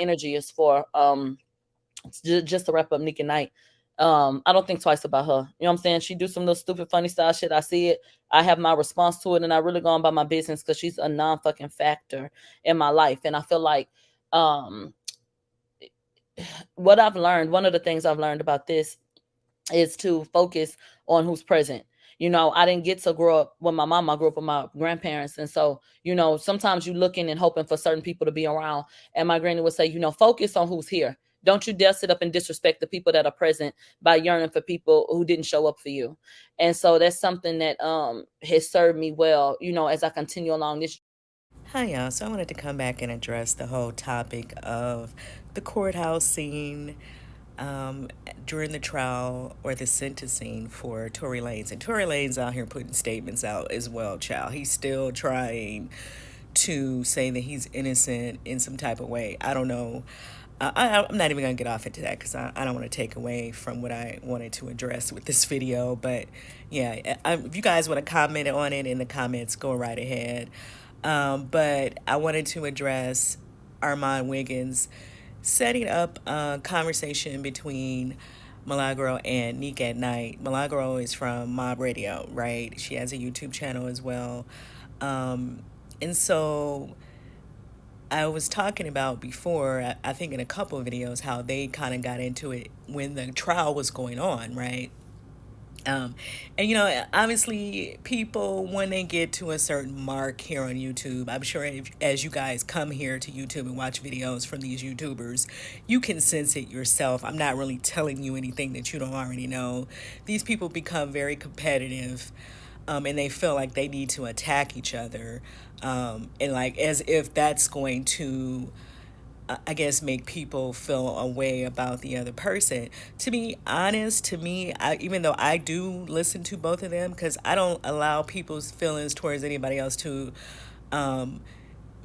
energy is for. Just to wrap up Nick and Nite. I don't think twice about her. You know what I'm saying? She do some little stupid funny style shit. I see it. I have my response to it, and I really go on about my business because she's a non fucking factor in my life. And I feel like um what I've learned, one of the things I've learned about this is to focus on who's present. I didn't get to grow up with my mom. I grew up with my grandparents. And so, sometimes you looking and hoping for certain people to be around. And my granny would say, focus on who's here. Don't you dare sit up and disrespect the people that are present by yearning for people who didn't show up for you. And so that's something that has served me well, as I continue along this. Hi, y'all. So I wanted to come back and address the whole topic of the courthouse scene um, during the trial or the sentencing for Tory Lanez. And Tory Lanez out here putting statements out as well, child. He's still trying to say that he's innocent in some type of way. I don't know. I'm not even going to get off into that because I don't want to take away from what I wanted to address with this video. But yeah, if you guys want to comment on it in the comments, go right ahead. But I wanted to address Armon Wiggins setting up a conversation between Milagro and Nique at Night. Milagro is from Mob Radio, right? She has a YouTube channel as well. And so I was talking about before, I think in a couple of videos, how they kind of got into it when the trial was going on, right? Um, and obviously, people when they get to a certain mark here on YouTube, I'm sure as you guys come here to YouTube and watch videos from these YouTubers, you can sense it yourself. I'm not really telling you anything that you don't already know. These people become very competitive, and they feel like they need to attack each other, and like as if that's going to I guess make people feel a way about the other person. To be honest, to me, even though I do listen to both of them, because I don't allow people's feelings towards anybody else to um,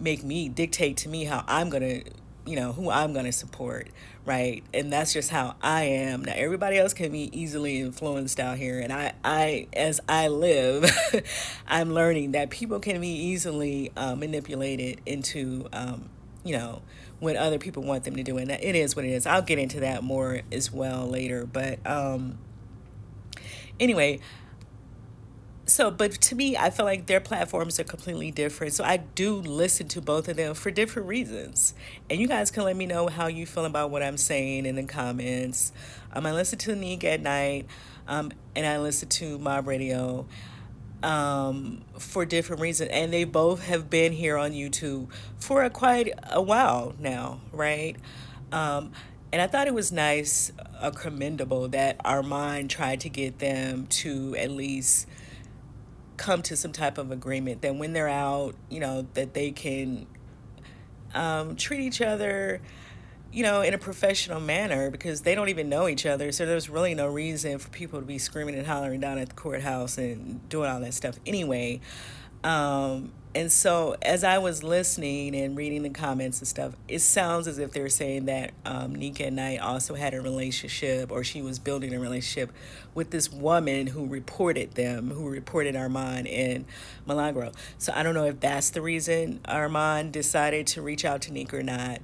make me dictate to me how I'm gonna, who I'm gonna support, right? And that's just how I am. Now everybody else can be easily influenced out here, and as I live, I'm learning that people can be easily manipulated into, you know, what other people want them to do, and that it is what it is. I'll get into that more as well later, but anyway, but to me, I feel like their platforms are completely different. So I do listen to both of them for different reasons. And you guys can let me know how you feel about what I'm saying in the comments. I listen to Nique at Night, and I listen to Mob Radio for different reasons. And they both have been here on YouTube for quite a while now, right? Um, and I thought it was nice, commendable that Armand tried to get them to at least come to some type of agreement that when they're out, that they can treat each other, in a professional manner because they don't even know each other. So there's really no reason for people to be screaming and hollering down at the courthouse and doing all that stuff anyway. And so as I was listening and reading the comments and stuff, it sounds as if they're saying that Nique and Knight also had a relationship, or she was building a relationship with this woman who reported them, who reported Armand and Milagro. So I don't know if that's the reason Armand decided to reach out to Nique or not.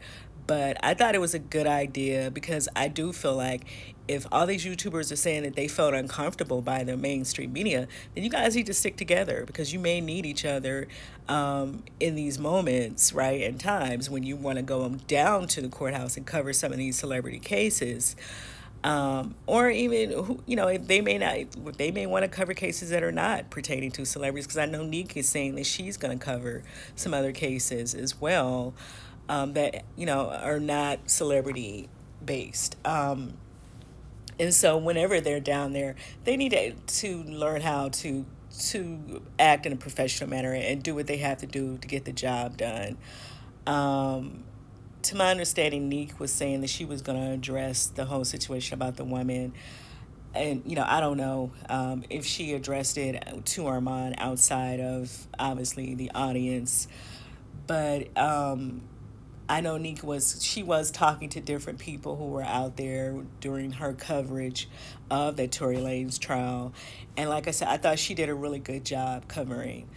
But I thought it was a good idea because I do feel like if all these YouTubers are saying that they felt uncomfortable by the mainstream media, then you guys need to stick together because you may need each other in these moments, right? And times when you want to go down to the courthouse and cover some of these celebrity cases. Or even if they may want to cover cases that are not pertaining to celebrities, because I know Nique is saying that she's going to cover some other cases as well, that are not celebrity based. And so whenever they're down there, they need to learn how to act in a professional manner and do what they have to do to get the job done. Um, to my understanding, Nique was saying that she was going to address the whole situation about the woman. And, I don't know if she addressed it to Armand outside of, obviously, the audience. But I know she was talking to different people who were out there during her coverage of the Tory Lanez trial. And like I said, I thought she did a really good job covering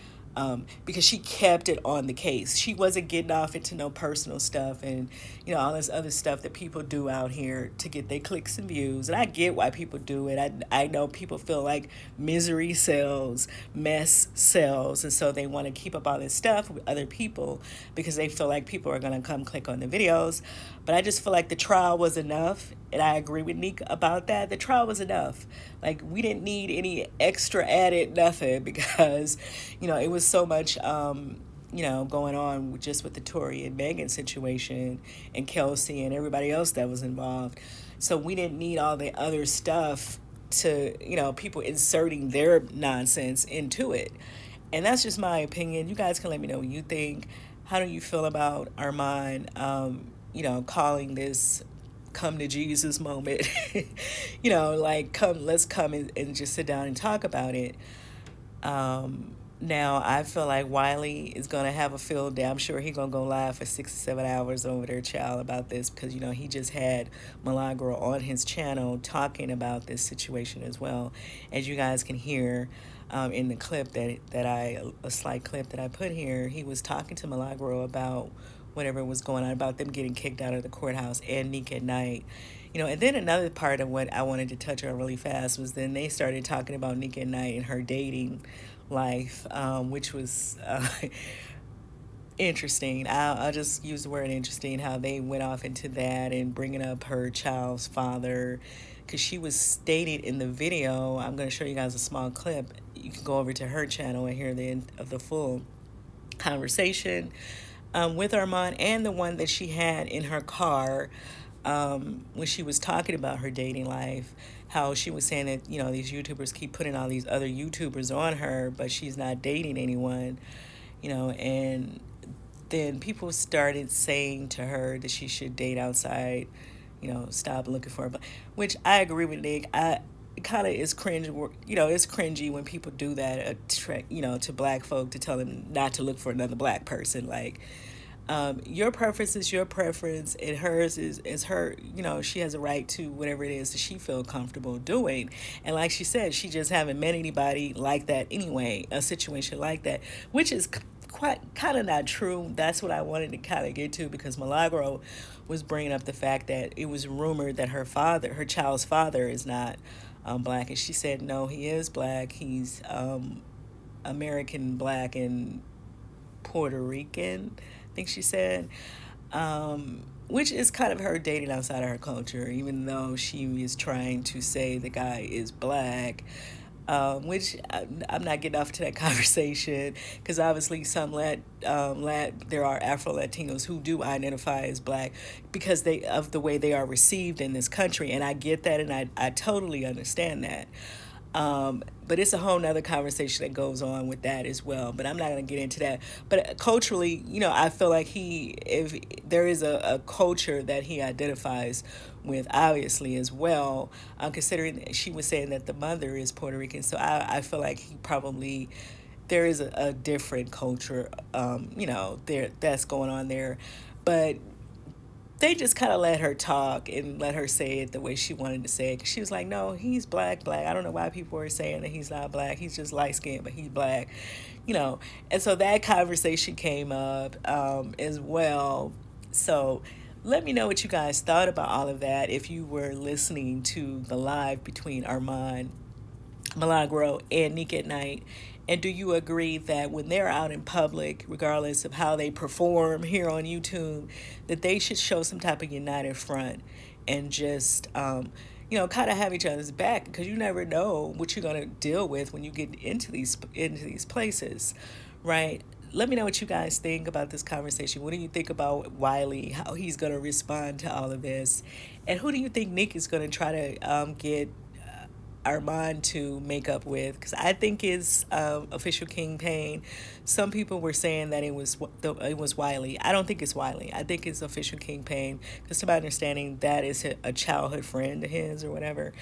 because she kept it on the case. She wasn't getting off into no personal stuff and, all this other stuff that people do out here to get their clicks and views. And I get why people do it. I know people feel like misery sells, mess sells, and so they want to keep up all this stuff with other people because they feel like people are going to come click on the videos. But I just feel like the trial was enough, and I agree with Nique about that. The trial was enough. Like, we didn't need any extra added nothing because, it was so much, going on just with the Tory and Megan situation and Kelsey and everybody else that was involved. So we didn't need all the other stuff to, people inserting their nonsense into it. And that's just my opinion. You guys can let me know what you think. How do you feel about Armon, calling this come to Jesus moment? Like, let's come and just sit down and talk about it. Now, I feel like Wiley is going to have a field day. I'm sure he's going to go live for 6 or 7 hours over there, child, about this because, he just had Milagro on his channel talking about this situation as well. As you guys can hear in the clip a slight clip that I put here, he was talking to Milagro about whatever was going on, about them getting kicked out of the courthouse and Nique at Night. And then another part of what I wanted to touch on really fast was then they started talking about Nique at Night and her dating life, which was interesting. I'll just use the word interesting, how they went off into that and bringing up her child's father, because she was stated in the video. I'm going to show you guys a small clip. You can go over to her channel and hear the end of the full conversation with Armon, and the one that she had in her car when she was talking about her dating life, how she was saying that, these YouTubers keep putting all these other YouTubers on her, but she's not dating anyone, and then people started saying to her that she should date outside, stop looking for her, which I agree with Nick. It kind of is cringe, it's cringy when people do that, to black folk, to tell them not to look for another black person. Like, your preference is your preference, and hers is her. She has a right to whatever it is that she feel comfortable doing. And like she said, she just haven't met anybody like that anyway, a situation like that, which is quite kind of not true. That's what I wanted to kind of get to, because Milagro was bringing up the fact that it was rumored that her child's father is not black, and she said no, he is black. He's American black and Puerto Rican, I think she said, which is kind of her dating outside of her culture, even though she is trying to say the guy is black, which I'm not getting off to that conversation, because obviously there are Afro-Latinos who do identify as black because of the way they are received in this country, and I get that, and I totally understand that. But it's a whole nother conversation that goes on with that as well. But I'm not going to get into that. But culturally, I feel like if there is a culture that he identifies with, obviously, as well, considering she was saying that the mother is Puerto Rican. So I feel like there is a different culture, that's going on there. But they just kind of let her talk and let her say it the way she wanted to say it. 'Cause she was like, no, he's black. I don't know why people are saying that he's not black. He's just light-skinned, but he's black, And so that conversation came up as well. So let me know what you guys thought about all of that if you were listening to the live between Armon, Milagro, and Nique at Night. And do you agree that when they're out in public, regardless of how they perform here on YouTube, that they should show some type of united front and just, kind of have each other's back? Because you never know what you're going to deal with when you get into these places, right? Let me know what you guys think about this conversation. What do you think about Wiley, how he's going to respond to all of this? And who do you think Nick is going to try to get Armon to make up with? Because I think it's official kingpin. Some people were saying that it was Wiley. I don't think it's Wiley. I think it's official kingpin, because to my understanding, that is a childhood friend of his or whatever.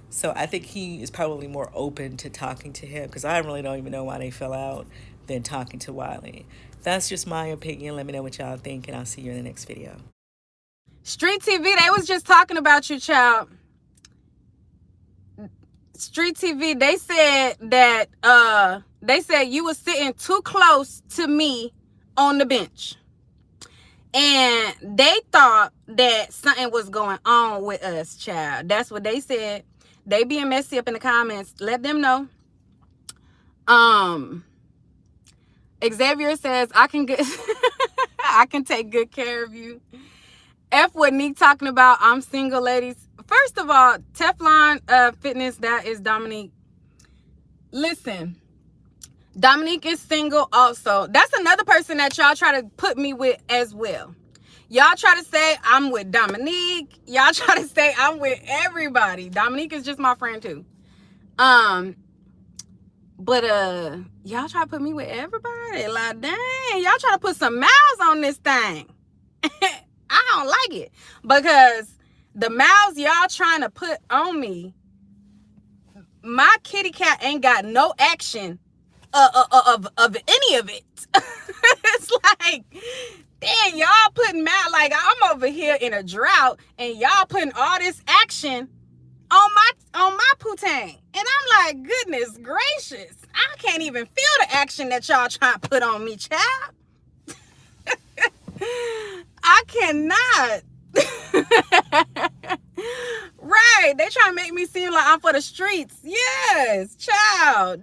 So I think he is probably more open to talking to him, because I really don't even know why they fell out, than talking to Wiley. That's just my opinion. Let me know what y'all think, and I'll see you in the next video. Street TV, they was just talking about you, child. Street TV, they said that They said you was sitting too close to me on the bench. And they thought that something was going on with us, child. That's what they said. They being messy up in the comments. Let them know. Xavier says, I can take good care of you. F what Nique talking about. I'm single, ladies. First of all, Teflon Fitness, that is Dominique. Listen, Dominique is single also. That's another person that y'all try to put me with as well. Y'all try to say I'm with Dominique. Y'all try to say I'm with everybody. Dominique is just my friend too. But y'all try to put me with everybody. Like, dang, y'all try to put some miles on this thing. I don't like it. Because the miles y'all trying to put on me, my kitty cat ain't got no action of any of it. It's like, damn, y'all putting out, like, I'm over here in a drought and y'all putting all this action on my poo-tang. And I'm like, goodness gracious, I can't even feel the action that y'all trying to put on me, child. I cannot. Right, they trying to make me seem like I'm for the streets. Yes, child.